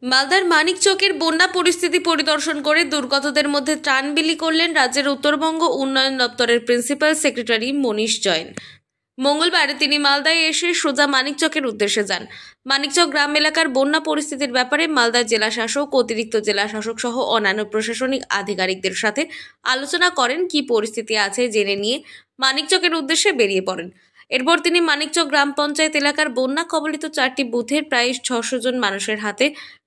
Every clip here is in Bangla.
মালদার মানিকচকের বন্যা পরিস্থিতি পরিদর্শন করে দুর্গতদের মধ্যে ত্রাণ বিলি করলেন রাজ্যের উত্তরবঙ্গ উন্নয়ন দপ্তরের প্রিন্সিপাল সেক্রেটারি মনীশ জৈন। মঙ্গলবার তিনি মালদায় এসে সোজা মানিকচকের উদ্দেশ্যে যান। মানিকচক গ্রাম এলাকার বন্যা পরিস্থিতির ব্যাপারে মালদার জেলা শাসক, অতিরিক্ত জেলা শাসক সহ অন্যান্য প্রশাসনিক আধিকারিকদের সাথে আলোচনা করেন। কি পরিস্থিতি আছে জেনে নিয়ে মানিকচকের উদ্দেশ্যে বেরিয়ে পড়েন। এরপর তিনি মানিকচক গ্রাম পঞ্চায়েত এলাকার বন্যা কবলিত 4টি বুথের প্রায় 600 জন মানুষের হাতে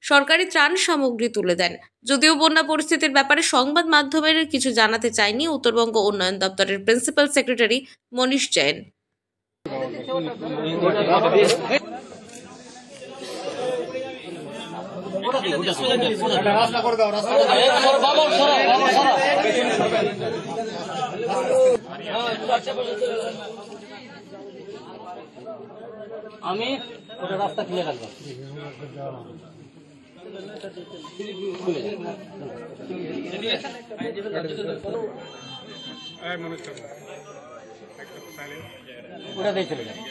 সরকারি ত্রাণ সামগ্রী তুলে দেন। যদিও বন্যা পরিস্থিতির ব্যাপারে সংবাদ মাধ্যমের কিছু জানাতে চায়নি উত্তরবঙ্গ উন্নয়ন দপ্তরের প্রিন্সিপাল সেক্রেটারি মনীশ জৈন। আমি ওটা রাস্তা খুলে রাখবো। ওটা দিয়ে চলে যাবে।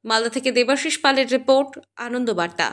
মালদা থেকে দেবাশিস পালের রিপোর্ট, আনন্দ বার্তা।